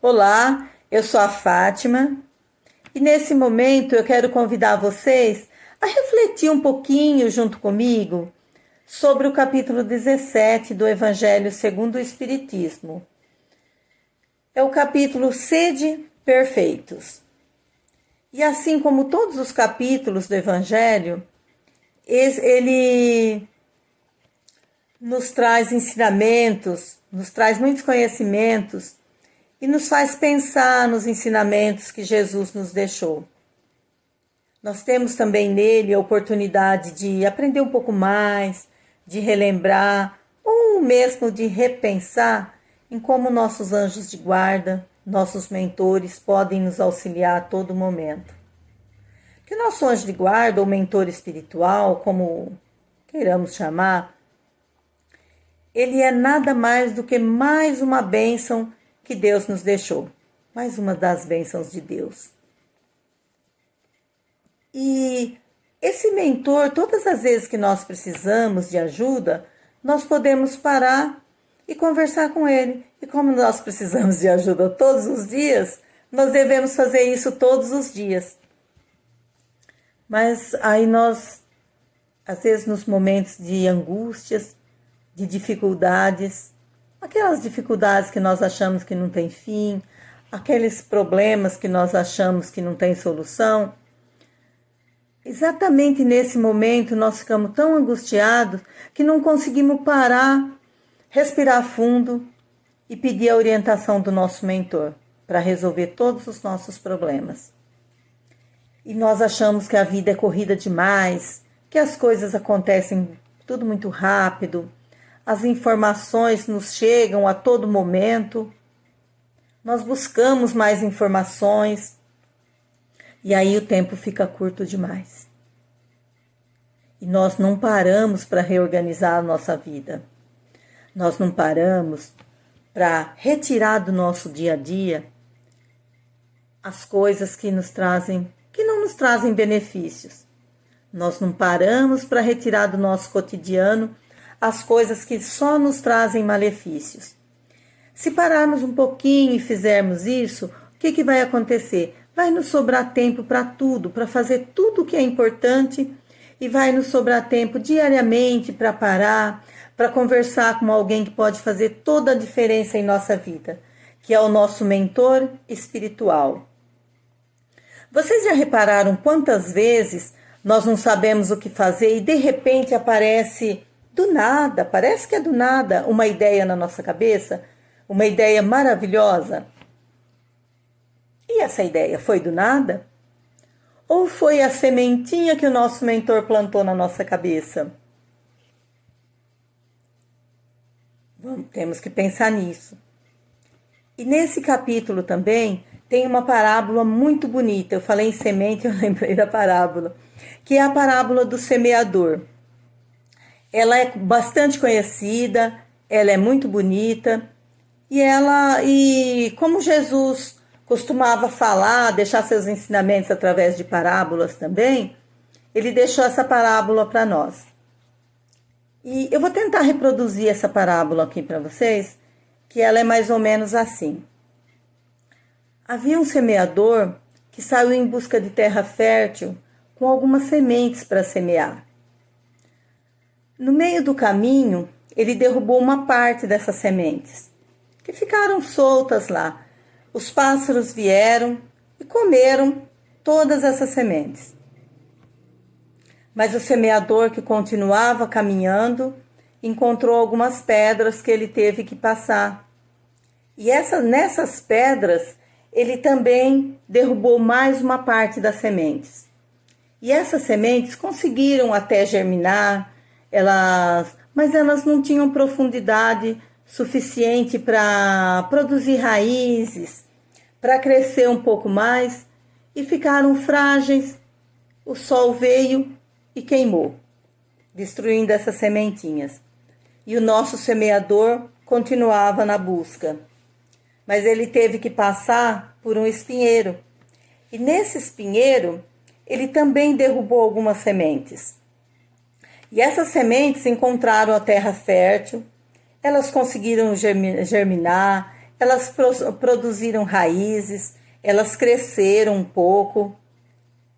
Olá, eu sou a Fátima e nesse momento eu quero convidar vocês a refletir um pouquinho junto comigo sobre o capítulo 17 do Evangelho segundo o Espiritismo. É o capítulo Sede Perfeitos. E assim como todos os capítulos do Evangelho, ele nos traz ensinamentos, nos traz muitos conhecimentos e nos faz pensar nos ensinamentos que Jesus nos deixou. Nós temos também nele a oportunidade de aprender um pouco mais, de relembrar ou mesmo de repensar em como nossos anjos de guarda, nossos mentores podem nos auxiliar a todo momento. Que o nosso anjo de guarda ou mentor espiritual, como queiramos chamar, ele é nada mais do que mais uma bênção que Deus nos deixou. Mais uma das bênçãos de Deus. E esse mentor, todas as vezes que nós precisamos de ajuda, nós podemos parar e conversar com ele. E como nós precisamos de ajuda todos os dias, nós devemos fazer isso todos os dias. Mas aí nós, às vezes nos momentos de angústias, de dificuldades, aquelas dificuldades que nós achamos que não tem fim, aqueles problemas que nós achamos que não tem solução, exatamente nesse momento nós ficamos tão angustiados que não conseguimos parar, respirar fundo e pedir a orientação do nosso mentor para resolver todos os nossos problemas. E nós achamos que a vida é corrida demais, que as coisas acontecem tudo muito rápido, as informações nos chegam a todo momento, nós buscamos mais informações e aí o tempo fica curto demais. E nós não paramos para reorganizar a nossa vida, nós não paramos para retirar do nosso dia a dia as coisas que não nos trazem benefícios. Nós não paramos para retirar do nosso cotidiano as coisas que só nos trazem malefícios. Se pararmos um pouquinho e fizermos isso, o que vai acontecer? Vai nos sobrar tempo para tudo, para fazer tudo o que é importante, e vai nos sobrar tempo diariamente para parar, para conversar com alguém que pode fazer toda a diferença em nossa vida, que é o nosso mentor espiritual. Vocês já repararam quantas vezes nós não sabemos o que fazer e de repente aparece do nada, parece que é do nada, uma ideia na nossa cabeça, uma ideia maravilhosa? E essa ideia foi do nada? Ou foi a sementinha que o nosso mentor plantou na nossa cabeça? Temos que pensar nisso. E nesse capítulo também tem uma parábola muito bonita. Eu falei em semente, eu lembrei da parábola, que é a parábola do semeador. Ela é bastante conhecida, ela é muito bonita, e como Jesus costumava falar, deixar seus ensinamentos através de parábolas também, ele deixou essa parábola para nós. E eu vou tentar reproduzir essa parábola aqui para vocês, que ela é mais ou menos assim. Havia um semeador que saiu em busca de terra fértil com algumas sementes para semear. No meio do caminho, ele derrubou uma parte dessas sementes, que ficaram soltas lá. Os pássaros vieram e comeram todas essas sementes. Mas o semeador, que continuava caminhando, encontrou algumas pedras que ele teve que passar. E nessas pedras, ele também derrubou mais uma parte das sementes. E essas sementes conseguiram até germinar, mas elas não tinham profundidade suficiente para produzir raízes, para crescer um pouco mais, e ficaram frágeis. O sol veio e queimou, destruindo essas sementinhas. E o nosso semeador continuava na busca, mas ele teve que passar por um espinheiro. E nesse espinheiro, ele também derrubou algumas sementes. E essas sementes encontraram a terra fértil, elas conseguiram germinar, elas produziram raízes, elas cresceram um pouco,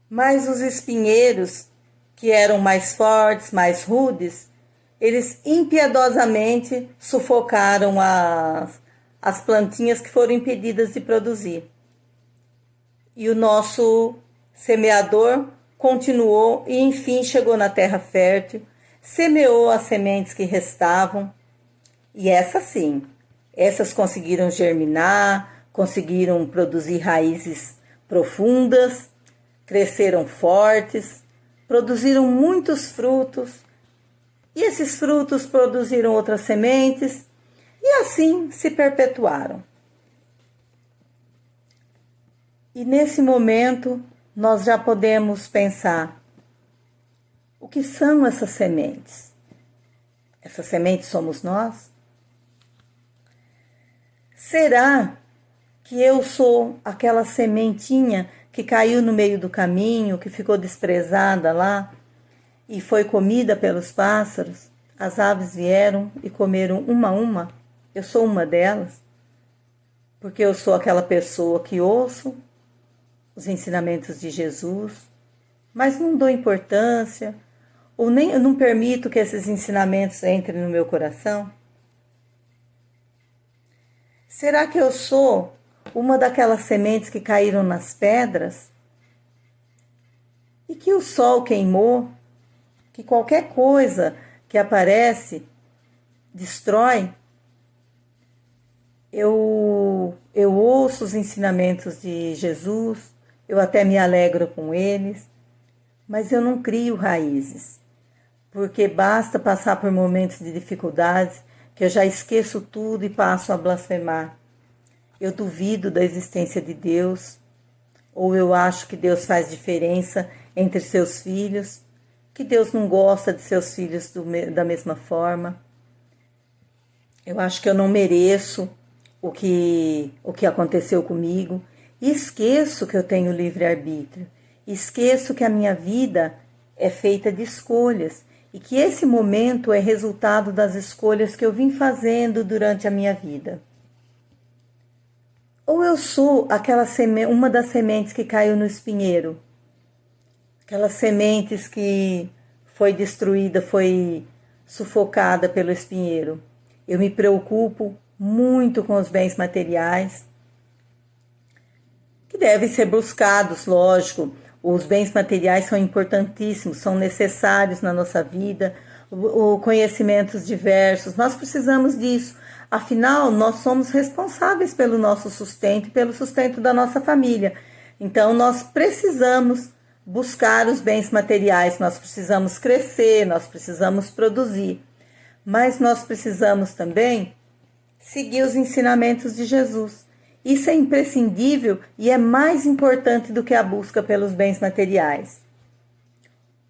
mas os espinheiros, que eram mais fortes, mais rudes, eles impiedosamente sufocaram as plantinhas que foram impedidas de produzir. E o nosso semeador continuou e enfim chegou na terra fértil, semeou as sementes que restavam, e essas conseguiram germinar, conseguiram produzir raízes profundas, cresceram fortes, produziram muitos frutos, e esses frutos produziram outras sementes, e assim se perpetuaram. E nesse momento, nós já podemos pensar, o que são essas sementes? Essas sementes somos nós? Será que eu sou aquela sementinha que caiu no meio do caminho, que ficou desprezada lá e foi comida pelos pássaros? As aves vieram e comeram uma a uma? Eu sou uma delas? Porque eu sou aquela pessoa que ouço os ensinamentos de Jesus, mas não dou importância, ou nem eu não permito que esses ensinamentos entrem no meu coração? Será que eu sou uma daquelas sementes que caíram nas pedras e que o sol queimou, que qualquer coisa que aparece destrói? Eu ouço os ensinamentos de Jesus, eu até me alegro com eles, mas eu não crio raízes, porque basta passar por momentos de dificuldades que eu já esqueço tudo e passo a blasfemar. Eu duvido da existência de Deus, ou eu acho que Deus faz diferença entre seus filhos, que Deus não gosta de seus filhos da mesma forma. Eu acho que eu não mereço o que aconteceu comigo, e esqueço que eu tenho livre-arbítrio, esqueço que a minha vida é feita de escolhas, e que esse momento é resultado das escolhas que eu vim fazendo durante a minha vida. Ou eu sou uma das sementes que caiu no espinheiro, aquelas sementes que foi destruída, foi sufocada pelo espinheiro. Eu me preocupo muito com os bens materiais, que devem ser buscados, lógico. Os bens materiais são importantíssimos, são necessários na nossa vida, conhecimentos diversos, nós precisamos disso. Afinal, nós somos responsáveis pelo nosso sustento e pelo sustento da nossa família. Então, nós precisamos buscar os bens materiais, nós precisamos crescer, nós precisamos produzir. Mas nós precisamos também seguir os ensinamentos de Jesus. Isso é imprescindível e é mais importante do que a busca pelos bens materiais.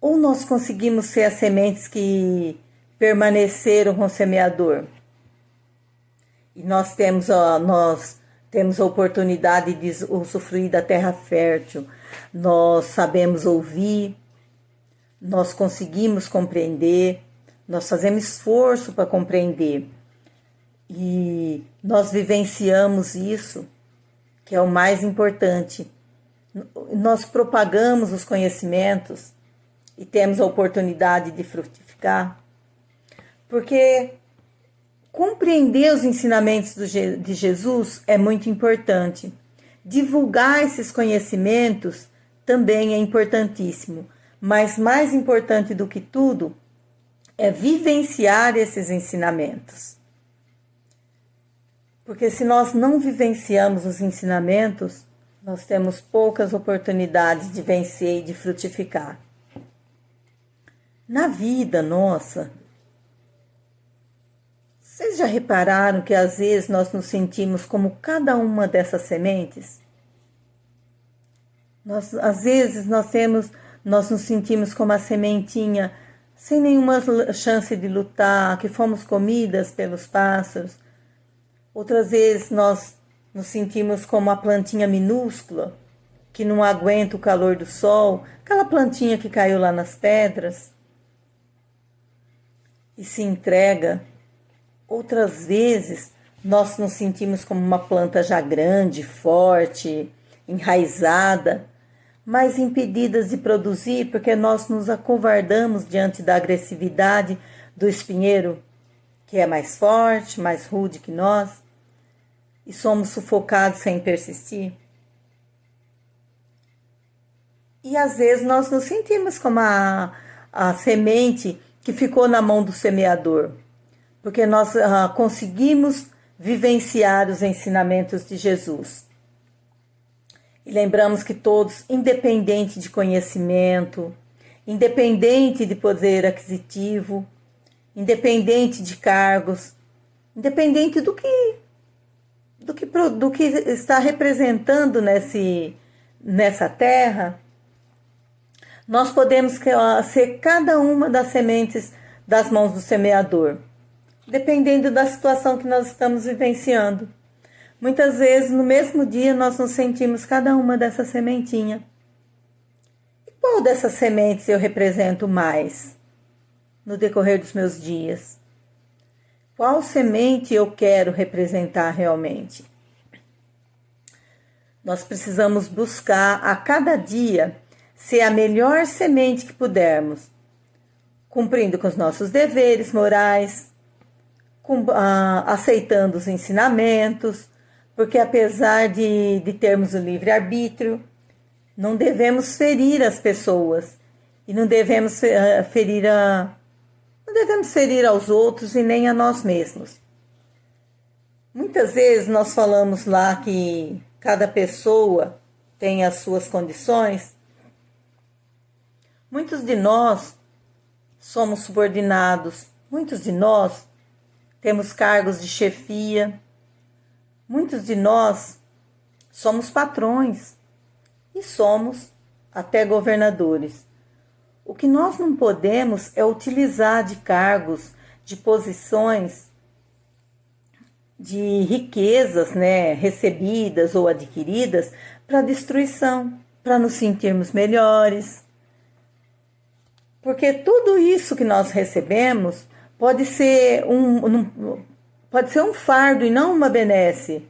Ou nós conseguimos ser as sementes que permaneceram com o semeador? E nós temos a oportunidade de usufruir da terra fértil. Nós sabemos ouvir, nós conseguimos compreender, nós fazemos esforço para compreender. E nós vivenciamos isso, que é o mais importante. Nós propagamos os conhecimentos e temos a oportunidade de frutificar, porque compreender os ensinamentos de Jesus é muito importante. Divulgar esses conhecimentos também é importantíssimo, mas mais importante do que tudo é vivenciar esses ensinamentos. Porque se nós não vivenciamos os ensinamentos, nós temos poucas oportunidades de vencer e de frutificar. Na vida nossa, vocês já repararam que às vezes nós nos sentimos como cada uma dessas sementes? Às vezes nós nos sentimos como a sementinha sem nenhuma chance de lutar, que fomos comidas pelos pássaros. Outras vezes nós nos sentimos como a plantinha minúscula, que não aguenta o calor do sol, aquela plantinha que caiu lá nas pedras e se entrega. Outras vezes nós nos sentimos como uma planta já grande, forte, enraizada, mas impedidas de produzir porque nós nos acovardamos diante da agressividade do espinheiro, que é mais forte, mais rude que nós, e somos sufocados sem persistir. E às vezes nós nos sentimos como a semente que ficou na mão do semeador, porque nós conseguimos vivenciar os ensinamentos de Jesus. E lembramos que todos, independente de conhecimento, independente de poder aquisitivo, independente de cargos, independente do que está representando nessa terra, nós podemos ser cada uma das sementes das mãos do semeador, dependendo da situação que nós estamos vivenciando. Muitas vezes, no mesmo dia, nós nos sentimos cada uma dessa sementinha. E qual dessas sementes eu represento mais no decorrer dos meus dias? Qual semente eu quero representar realmente? Nós precisamos buscar a cada dia ser a melhor semente que pudermos, cumprindo com os nossos deveres morais, aceitando os ensinamentos, porque apesar de termos o livre-arbítrio, não devemos ferir as pessoas e não devemos ferir aos outros e nem a nós mesmos. Muitas vezes nós falamos lá que cada pessoa tem as suas condições. Muitos de nós somos subordinados, muitos de nós temos cargos de chefia, muitos de nós somos patrões e somos até governadores. O que nós não podemos é utilizar de cargos, de posições, de riquezas, recebidas ou adquiridas para destruição, para nos sentirmos melhores. Porque tudo isso que nós recebemos pode ser um fardo e não uma benesse.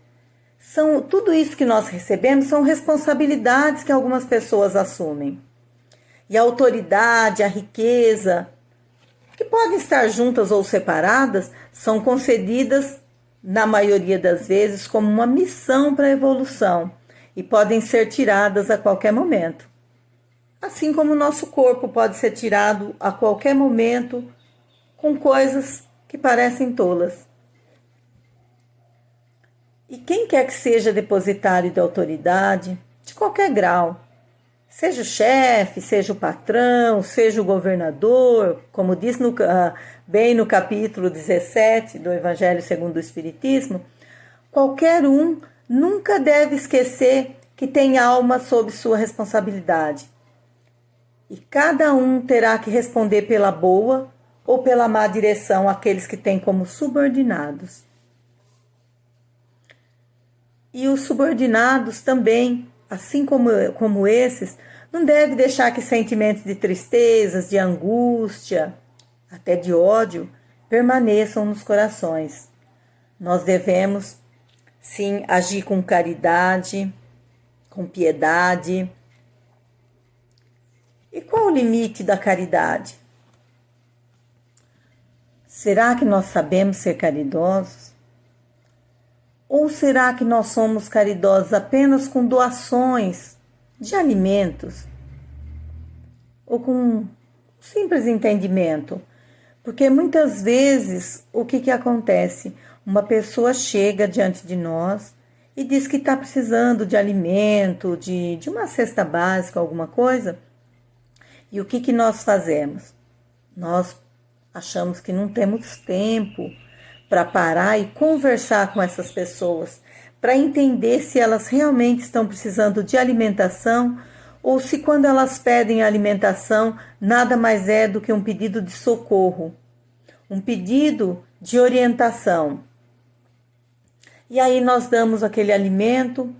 Tudo isso que nós recebemos são responsabilidades que algumas pessoas assumem. E a autoridade, a riqueza, que podem estar juntas ou separadas, são concedidas, na maioria das vezes, como uma missão para a evolução e podem ser tiradas a qualquer momento. Assim como o nosso corpo pode ser tirado a qualquer momento com coisas que parecem tolas. E quem quer que seja depositário de autoridade, de qualquer grau, seja o chefe, seja o patrão, seja o governador, como diz bem no capítulo 17 do Evangelho segundo o Espiritismo, qualquer um nunca deve esquecer que tem alma sob sua responsabilidade. E cada um terá que responder pela boa ou pela má direção àqueles que têm como subordinados. E os subordinados também, assim como esses, não devem deixar que sentimentos de tristezas, de angústia, até de ódio, permaneçam nos corações. Nós devemos, sim, agir com caridade, com piedade. E qual o limite da caridade? Será que nós sabemos ser caridosos? Ou será que nós somos caridosos apenas com doações de alimentos? Ou com um simples entendimento? Porque muitas vezes, o que acontece? Uma pessoa chega diante de nós e diz que está precisando de alimento, de uma cesta básica, alguma coisa. E o que nós fazemos? Nós achamos que não temos tempo para parar e conversar com essas pessoas, para entender se elas realmente estão precisando de alimentação ou se quando elas pedem alimentação, nada mais é do que um pedido de socorro, um pedido de orientação. E aí nós damos aquele alimento,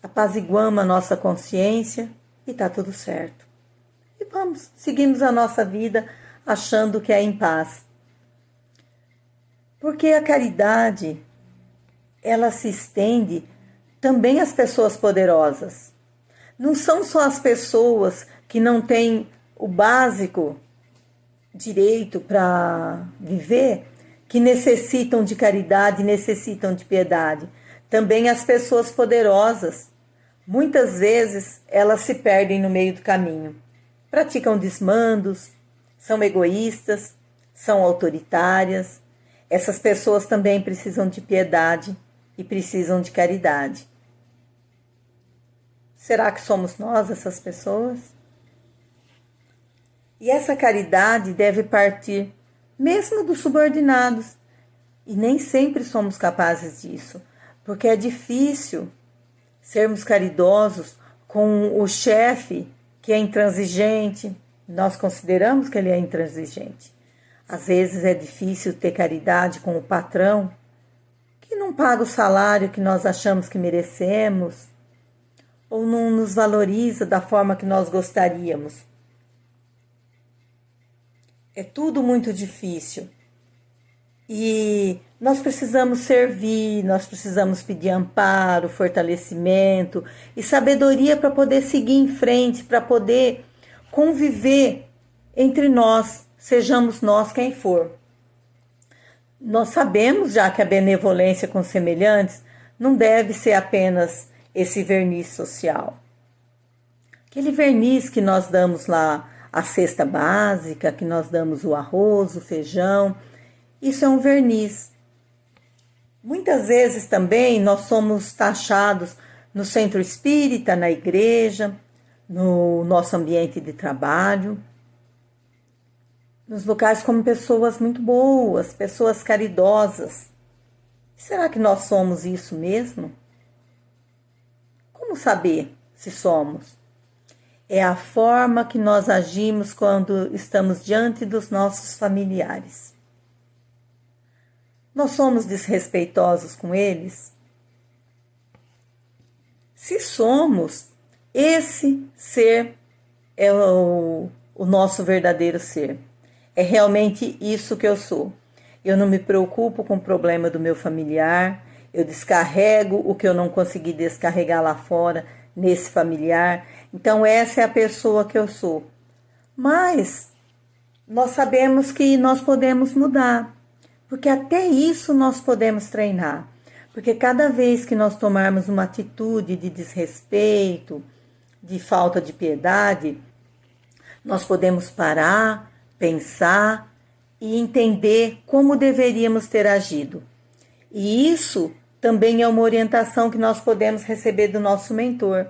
apaziguamos a nossa consciência e está tudo certo. E seguimos a nossa vida achando que é em paz. Porque a caridade ela se estende também às pessoas poderosas. Não são só as pessoas que não têm o básico direito para viver que necessitam de caridade, necessitam de piedade. Também as pessoas poderosas. Muitas vezes elas se perdem no meio do caminho. Praticam desmandos, são egoístas, são autoritárias. Essas pessoas também precisam de piedade e precisam de caridade. Será que somos nós essas pessoas? E essa caridade deve partir mesmo dos subordinados. E nem sempre somos capazes disso, porque é difícil sermos caridosos com o chefe que é intransigente. Nós consideramos que ele é intransigente. Às vezes é difícil ter caridade com o patrão, que não paga o salário que nós achamos que merecemos, ou não nos valoriza da forma que nós gostaríamos. É tudo muito difícil. E nós precisamos servir, nós precisamos pedir amparo, fortalecimento e sabedoria para poder seguir em frente, para poder conviver entre nós, sejamos nós quem for. Nós sabemos já que a benevolência com semelhantes não deve ser apenas esse verniz social. Aquele verniz que nós damos lá, a cesta básica, que nós damos o arroz, o feijão, isso é um verniz. Muitas vezes também nós somos taxados no centro espírita, na igreja, no nosso ambiente de trabalho, nos locais como pessoas muito boas, pessoas caridosas. Será que nós somos isso mesmo? Como saber se somos? É a forma que nós agimos quando estamos diante dos nossos familiares. Nós somos desrespeitosos com eles? Se somos, esse ser é o nosso verdadeiro ser. É realmente isso que eu sou. Eu não me preocupo com o problema do meu familiar, eu descarrego o que eu não consegui descarregar lá fora nesse familiar. Então essa é a pessoa que eu sou. Mas nós sabemos que nós podemos mudar. Porque até isso nós podemos treinar. Porque cada vez que nós tomarmos uma atitude de desrespeito, de falta de piedade, nós podemos parar, pensar e entender como deveríamos ter agido. E isso também é uma orientação que nós podemos receber do nosso mentor.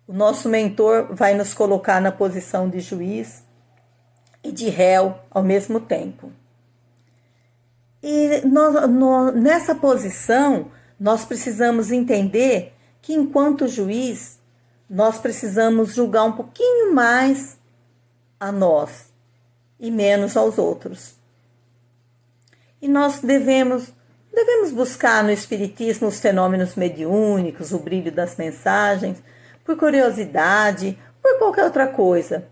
O nosso mentor vai nos colocar na posição de juiz e de réu ao mesmo tempo. E nessa posição, nós precisamos entender que, enquanto juiz, nós precisamos julgar um pouquinho mais a nós e menos aos outros. E nós devemos buscar no Espiritismo os fenômenos mediúnicos, o brilho das mensagens, por curiosidade, por qualquer outra coisa.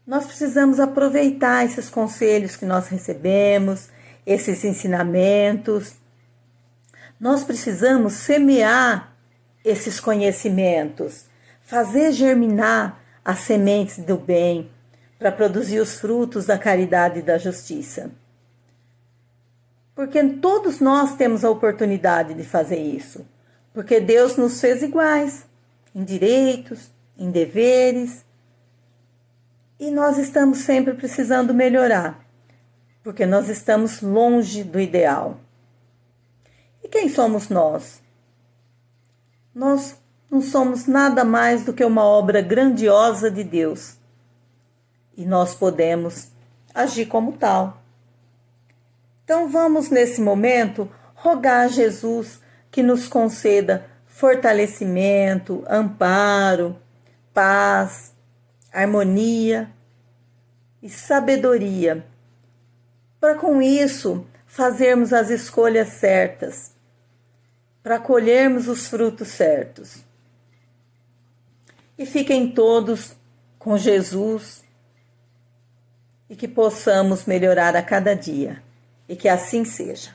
Nós precisamos aproveitar esses conselhos que nós recebemos, esses ensinamentos. Nós precisamos semear esses conhecimentos, fazer germinar as sementes do bem para produzir os frutos da caridade e da justiça. Porque todos nós temos a oportunidade de fazer isso. Porque Deus nos fez iguais, em direitos, em deveres. E nós estamos sempre precisando melhorar, porque nós estamos longe do ideal. E quem somos nós? Nós não somos nada mais do que uma obra grandiosa de Deus. E nós podemos agir como tal. Então vamos, nesse momento, rogar a Jesus que nos conceda fortalecimento, amparo, paz, harmonia e sabedoria, para com isso fazermos as escolhas certas, para colhermos os frutos certos. E fiquem todos com Jesus e que possamos melhorar a cada dia, e que assim seja.